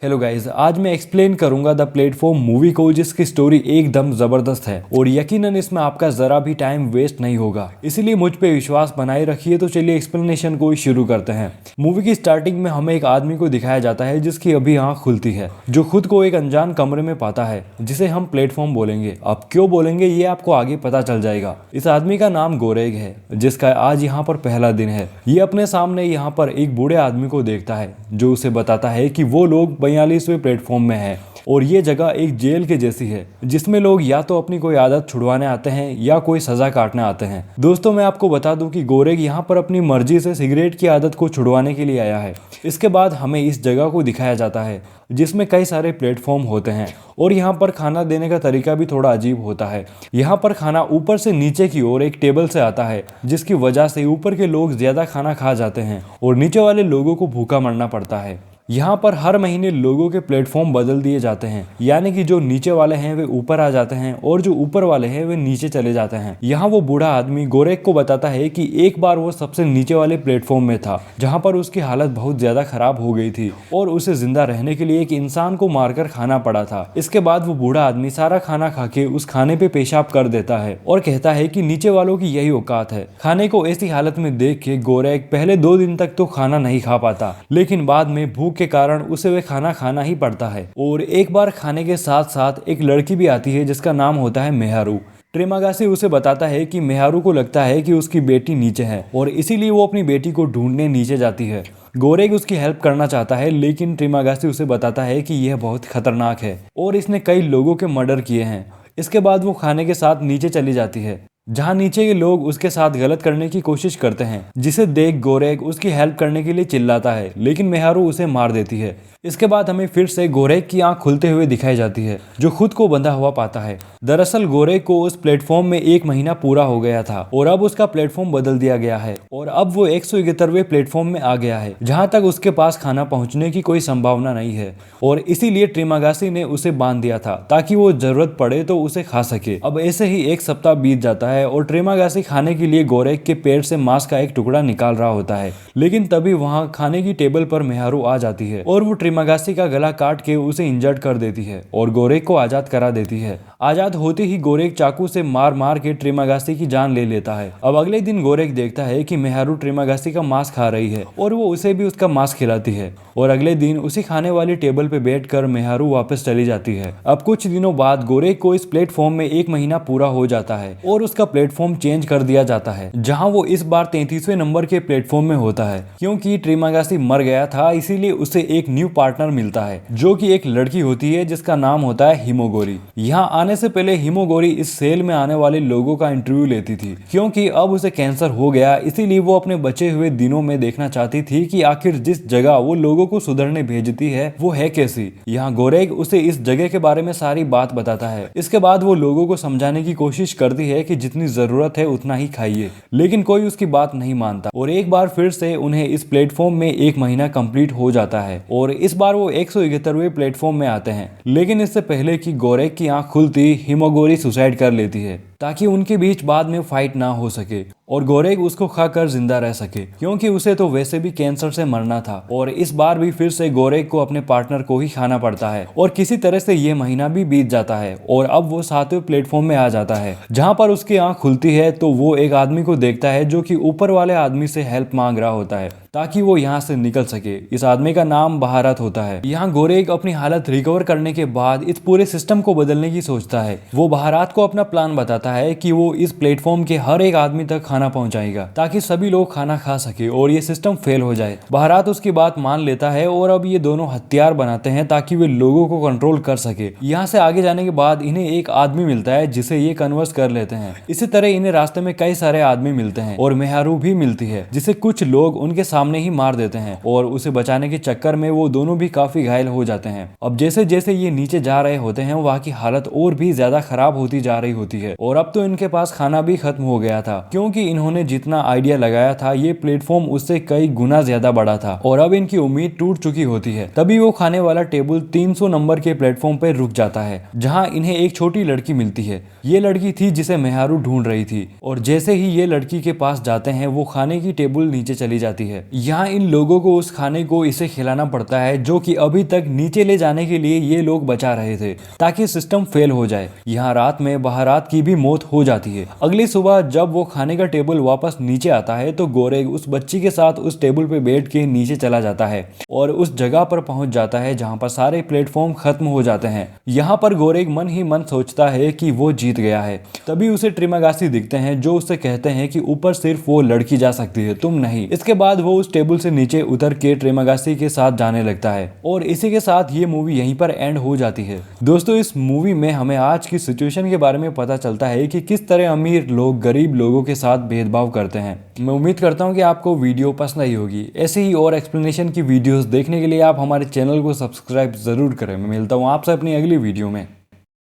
Hello guys, आज मैं explain करूंगा द प्लेटफॉर्म मूवी को, जिसकी स्टोरी एकदम जबरदस्त है और यकीनन इसमें आपका जरा भी टाइम वेस्ट नहीं होगा। इसीलिए मुझ पे विश्वास बनाए रखिए। तो चलिए एक्सप्लेनेशन को शुरू करते हैं। मूवी की स्टार्टिंग में हमें एक आदमी को दिखाया जाता है जिसकी अभी आंख खुलती है, जो खुद को एक अनजान कमरे में पाता है जिसे हम प्लेटफॉर्म बोलेंगे। अब क्यों बोलेंगे ये आपको आगे पता चल जाएगा। इस आदमी का नाम गोरेग है, जिसका आज यहाँ पर पहला दिन है। ये अपने सामने यहाँ पर एक बूढ़े आदमी को देखता है जो उसे बताता है कि वो लोग 42वें प्लेटफॉर्म में है और ये जगह एक जेल के जैसी है, जिसमें लोग या तो अपनी कोई आदत छुड़वाने आते हैं या कोई सजा काटने आते हैं। दोस्तों, मैं आपको बता दूं कि गोरेग यहाँ पर अपनी मर्जी से सिगरेट की आदत को छुड़वाने के लिए आया है। इसके बाद हमें इस जगह को दिखाया जाता है जिसमें कई सारे प्लेटफॉर्म होते हैं और यहाँ पर खाना देने का तरीका भी थोड़ा अजीब होता है। यहाँ पर खाना ऊपर से नीचे की ओर एक टेबल से आता है, जिसकी वजह से ऊपर के लोग ज्यादा खाना खा जाते हैं और नीचे वाले लोगों को भूखा मरना पड़ता है। यहाँ पर हर महीने लोगों के प्लेटफॉर्म बदल दिए जाते हैं, यानी कि जो नीचे वाले हैं वे ऊपर आ जाते हैं और जो ऊपर वाले हैं वे नीचे चले जाते हैं। यहाँ वो बूढ़ा आदमी गोरेग को बताता है कि एक बार वो सबसे नीचे वाले प्लेटफॉर्म में था, जहाँ पर उसकी हालत बहुत ज्यादा खराब हो गई थी और उसे जिंदा रहने के लिए एक इंसान को मारकर खाना पड़ा था। इसके बाद वो बूढ़ा आदमी सारा खाना खा के उस खाने पे पेशाब कर देता है और कहता है कि नीचे वालों की यही औकात है। खाने को ऐसी हालत में देख के गोरेग पहले 2 दिन तक तो खाना नहीं खा पाता, लेकिन बाद में भूख के कारण उसे वे खाना खाना ही पड़ता है। और एक बार खाने के साथ साथ एक लड़की भी आती है जिसका नाम होता है मेहारू। ट्रिमागासी उसे बताता है कि मेहारू को लगता है कि उसकी बेटी नीचे है और इसीलिए वो अपनी बेटी को ढूंढने नीचे जाती है। गोरेग उसकी हेल्प करना चाहता है, लेकिन ट्रिमागासी उसे बताता है कि यह बहुत खतरनाक है और इसने कई लोगों के मर्डर किए हैं। इसके बाद वो खाने के साथ नीचे चली जाती है, जहां नीचे के लोग उसके साथ गलत करने की कोशिश करते हैं, जिसे देख गोरेग उसकी हेल्प करने के लिए चिल्लाता है, लेकिन मेहारू उसे मार देती है। इसके बाद हमें फिर से गोरेग की आंख खुलते हुए दिखाई जाती है, जो खुद को बंधा हुआ पाता है। दरअसल गोरेग को उस प्लेटफॉर्म में 1 महीना पूरा हो गया था और अब उसका प्लेटफॉर्म बदल दिया गया है और अब वो 171वें प्लेटफॉर्म में आ गया है, जहां तक उसके पास खाना पहुंचने की कोई संभावना नहीं है और इसीलिए ट्रिमागासी ने उसे बांध दिया था ताकि वो जरूरत पड़े तो उसे खा सके। अब ऐसे ही 1 सप्ताह बीत जाता है और ट्रिमागासी खाने के लिए गोरेग के पेट से मांस का एक टुकड़ा निकाल रहा होता है, लेकिन तभी वहां खाने की टेबल पर मेहारू आ जाती है और वो ट्रिमागासी का गला काट के उसे इंजर्ड कर देती है और गोरेग को आजाद करा देती है। आजाद होते ही गोरेग चाकू से मार मार के ट्रिमागासी की जान ले लेता है। अब अगले दिन गोरेग देखता है कि मेहारू ट्रिमागासी का मांस खा रही है और वो उसे भी उसका मांस खिलाती है और अगले दिन उसी खाने वाली टेबल पे बैठकर मेहारू वापस चली जाती है। अब कुछ दिनों बाद गोरेग को इस प्लेटफॉर्म में 1 महीना पूरा हो जाता है और उसका प्लेटफॉर्म चेंज कर दिया जाता है, जहां वो इस बार 33वें नंबर के प्लेटफॉर्म में होता है। क्योंकि ट्रिमागासी मर गया था, इसीलिए उसे एक न्यू पार्टनर मिलता है, जो कि एक लड़की होती है जिसका नाम होता है हिमोगोरी। यहाँ आने से पहले हिमोगोरी इस सेल में आने वाले लोगों का इंटरव्यू लेती थी, क्योंकि अब उसे कैंसर हो गया, इसीलिए वो अपने बचे हुए दिनों में देखना चाहती थी कि आखिर जिस जगह वो लोगों को सुधरने भेजती है वो है कैसी। यहाँ गोरेग उसे इस जगह के बारे में सारी बात बताता है। इसके बाद वो लोगों को समझाने की कोशिश करती है कि जितनी जरूरत है उतना ही खाइए, लेकिन कोई उसकी बात नहीं मानता और एक बार फिर से उन्हें इस प्लेटफॉर्म में 1 महीना कंप्लीट हो जाता है और इस बार वो 171वें प्लेटफॉर्म में आते हैं। लेकिन इससे पहले कि गोरेग की आंख खुलती, हिमोगोरी सुसाइड कर लेती है ताकि उनके बीच बाद में फाइट ना हो सके और गोरेग उसको खाकर जिंदा रह सके, क्योंकि उसे तो वैसे भी कैंसर से मरना था। और इस बार भी फिर से गोरेग को अपने पार्टनर को ही खाना पड़ता है और किसी तरह से ये महीना भी बीत जाता है और अब वो 7वें प्लेटफॉर्म में आ जाता है, जहां पर उसकी आंख खुलती है तो वो एक आदमी को देखता है जो कि ऊपर वाले आदमी से हेल्प मांग रहा होता है ताकि वो यहाँ से निकल सके। इस आदमी का नाम बहारत होता है। यहाँ गोरेग अपनी हालत रिकवर करने के बाद इस पूरे सिस्टम को बदलने की सोचता है। वो बहारत को अपना प्लान बताता है कि वो इस प्लेटफॉर्म के हर एक आदमी तक खाना पहुंचाएगा ताकि सभी लोग खाना खा सके और ये सिस्टम फेल हो जाए। बहारत उसकी बात मान लेता है और अब ये दोनों हथियार बनाते हैं ताकि वे लोगों को कंट्रोल कर सके। यहाँ से आगे जाने के बाद इन्हें एक आदमी मिलता है जिसे ये कन्वर्स कर लेते हैं। इसी तरह इन्हें रास्ते में कई सारे आदमी मिलते हैं और मेहारू भी मिलती है, जिसे कुछ लोग उनके सामने ही मार देते हैं और उसे बचाने के चक्कर में वो दोनों भी काफी घायल हो जाते हैं। अब जैसे जैसे ये नीचे जा रहे होते हैं वहाँ की हालत और भी ज्यादा खराब होती जा रही होती है और अब तो इनके पास खाना भी खत्म हो गया था, क्योंकि इन्होंने जितना आइडिया लगाया था ये प्लेटफॉर्म उससे कई गुना ज्यादा बड़ा था और अब इनकी उम्मीद टूट चुकी होती है। तभी वो खाने वाला टेबल 300 नंबर के प्लेटफॉर्म पर रुक जाता है, जहाँ इन्हें एक छोटी लड़की मिलती है। ये लड़की थी जिसे मेहारू ढूंढ रही थी और जैसे ही ये लड़की के पास जाते हैं वो खाने की टेबल नीचे चली जाती है यहाँ इन लोगों को उस खाने को इसे खिलाना पड़ता है जो कि अभी तक नीचे ले जाने के लिए ये लोग बचा रहे थे ताकि सिस्टम फेल हो जाए। यहाँ रात में बहरात की भी मौत हो जाती है। अगली सुबह जब वो खाने का टेबल वापस नीचे आता है तो गोरेग उस बच्ची के साथ उस टेबल पे बैठ के नीचे चला जाता है और उस जगह पर पहुंच जाता है जहां पर सारे प्लेटफॉर्म खत्म हो जाते हैं। यहाँ पर गोरेग मन ही मन सोचता है कि वो जीत गया है। तभी उसे ट्रिमागासी दिखते हैं जो उससे कहते हैं कि ऊपर सिर्फ वो लड़की जा सकती है, तुम नहीं। इसके बाद वो उस टेबल से नीचे उतर के ट्रिमागासी के साथ जाने लगता है और इसी के साथ ये मूवी यहीं पर एंड हो जाती है। दोस्तों इस मूवी में हमें आज की सिचुएशन के बारे में पता चलता है कि किस तरह अमीर लोग गरीब लोगों के साथ भेदभाव करते हैं। मैं उम्मीद करता हूँ कि आपको वीडियो पसंद आई होगी। ऐसे ही और एक्सप्लेनेशन की वीडियोस देखने के लिए आप हमारे चैनल को सब्सक्राइब जरूर करें। मैं मिलता हूँ आपसे अपनी अगली वीडियो में।